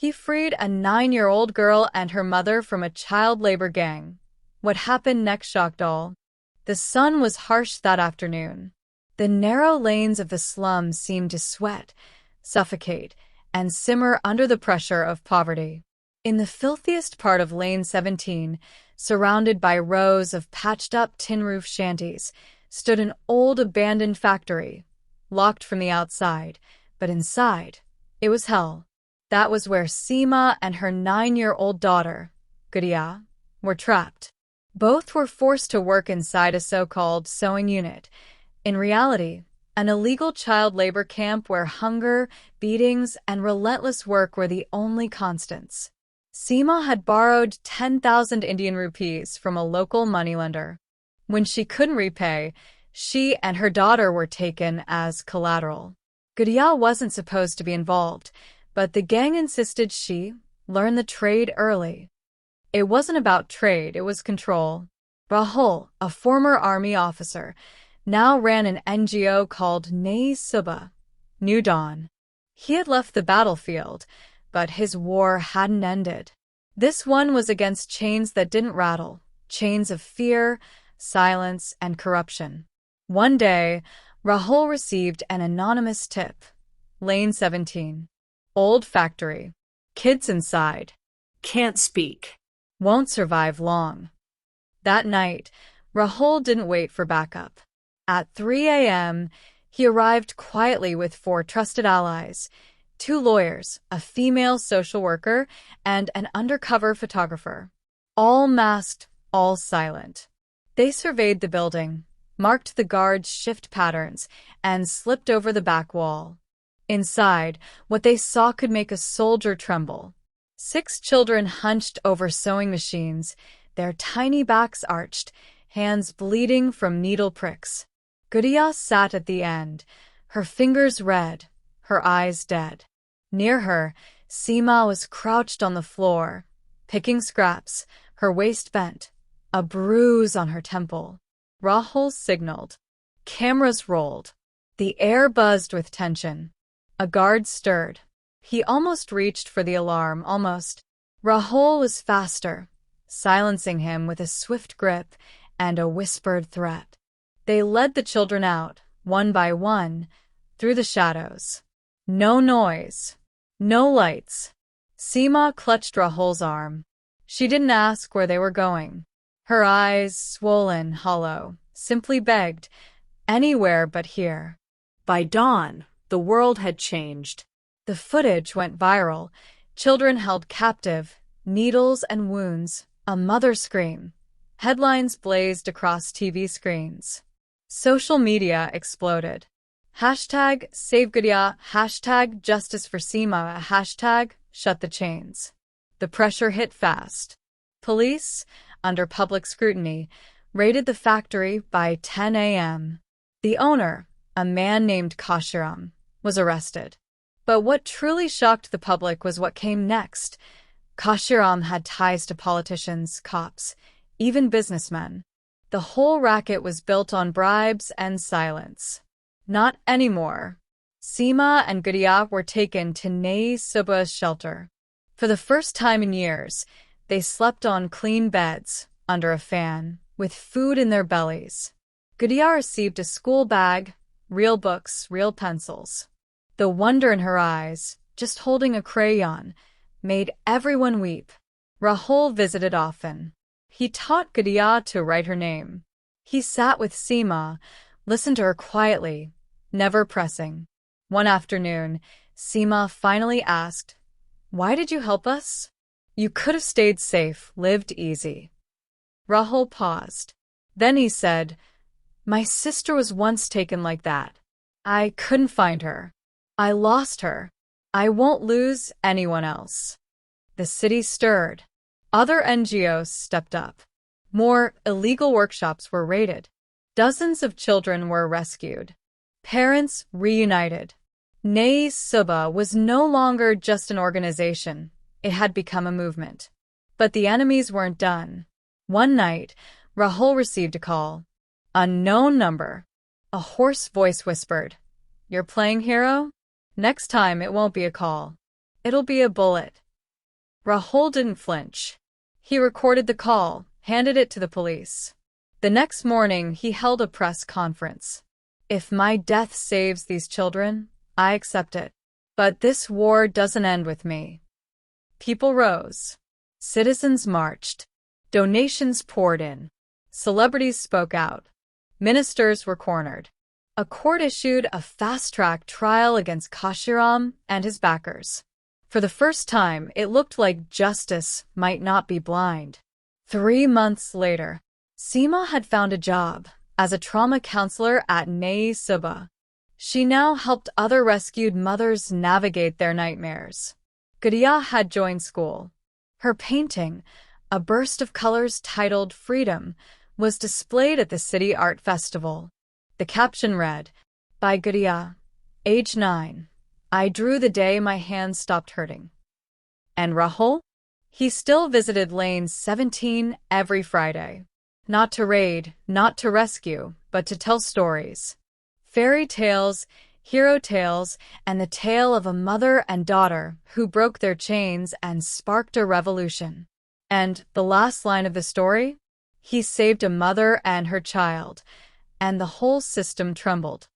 He freed a 9-year-old girl and her mother from a child labor gang. What happened next shocked all. The sun was harsh that afternoon. The narrow lanes of the slums seemed to sweat, suffocate, and simmer under the pressure of poverty. In the filthiest part of Lane 17, surrounded by rows of patched-up tin-roof shanties, stood an old abandoned factory, locked from the outside, but inside, it was hell. That was where Seema and her 9-year-old daughter, Gudia, were trapped. Both were forced to work inside a so-called sewing unit. In reality, an illegal child labor camp where hunger, beatings, and relentless work were the only constants. Seema had borrowed 10,000 Indian rupees from a local moneylender. When she couldn't repay, she and her daughter were taken as collateral. Gudia wasn't supposed to be involved, but the gang insisted she learn the trade early. It wasn't about trade, it was control. Rahul, a former army officer, now ran an NGO called Nai Subha, New Dawn. He had left the battlefield, but his war hadn't ended. This one was against chains that didn't rattle, chains of fear, silence, and corruption. One day, Rahul received an anonymous tip. Lane 17. Old factory. Kids inside. Can't speak. Won't survive long. That night, Rahul didn't wait for backup. At 3 a.m., he arrived quietly with 4 trusted allies, 2 lawyers, a female social worker, and an undercover photographer. All masked, all silent. They surveyed the building, marked the guards' shift patterns, and slipped over the back wall. Inside, what they saw could make a soldier tremble. 6 children hunched over sewing machines, their tiny backs arched, hands bleeding from needle pricks. Gudia sat at the end, her fingers red, her eyes dead. Near her, Seema was crouched on the floor, picking scraps, her waist bent, a bruise on her temple. Rahul signaled. Cameras rolled. The air buzzed with tension. A guard stirred. He almost reached for the alarm, almost. Rahul was faster, silencing him with a swift grip and a whispered threat. They led the children out, one by one, through the shadows. No noise. No lights. Seema clutched Rahul's arm. She didn't ask where they were going. Her eyes, swollen, hollow, simply begged, anywhere but here. By dawn, the world had changed. The footage went viral. Children held captive, needles and wounds, a mother scream. Headlines blazed across TV screens. Social media exploded. Hashtag Save Gudia, hashtag Justice for Seema, hashtag Shut the Chains. The pressure hit fast. Police, under public scrutiny, raided the factory by 10 a.m. The owner, a man named Kashiram, was arrested. But what truly shocked the public was what came next. Kashiram had ties to politicians, cops, even businessmen. The whole racket was built on bribes and silence. Not anymore. Seema and Gudia were taken to Nai Subha's shelter. For the first time in years, they slept on clean beds, under a fan, with food in their bellies. Gudia received a school bag, real books, real pencils. The wonder in her eyes, just holding a crayon, made everyone weep. Rahul visited often. He taught Gudia to write her name. He sat with Seema, listened to her quietly, never pressing. One afternoon, Seema finally asked, "Why did you help us? You could have stayed safe, lived easy." Rahul paused. Then he said, "My sister was once taken like that. I couldn't find her. I lost her. I won't lose anyone else." The city stirred. Other NGOs stepped up. More illegal workshops were raided. Dozens of children were rescued. Parents reunited. Nai Subha was no longer just an organization. It had become a movement. But the enemies weren't done. One night, Rahul received a call. Unknown number. A hoarse voice whispered, "You're playing hero? Next time it won't be a call. It'll be a bullet." Rahul didn't flinch. He recorded the call, handed it to the police. The next morning, he held a press conference. If my death saves these children, I accept it. But this war doesn't end with me. People rose. Citizens marched. Donations poured in. Celebrities spoke out. Ministers were cornered. A court issued a fast-track trial against Kashiram and his backers. For the first time, it looked like justice might not be blind. 3 months later, Seema had found a job as a trauma counselor at Nai Subha. She now helped other rescued mothers navigate their nightmares. Gadiya had joined school. Her painting, a burst of colors titled Freedom, was displayed at the City Art Festival. The caption read, "By Gadiya, age 9. I drew the day my hands stopped hurting." And Rahul? He still visited Lane 17 every Friday. Not to raid, not to rescue, but to tell stories. Fairy tales, hero tales, and the tale of a mother and daughter who broke their chains and sparked a revolution. And the last line of the story? He saved a mother and her child, and the whole system trembled.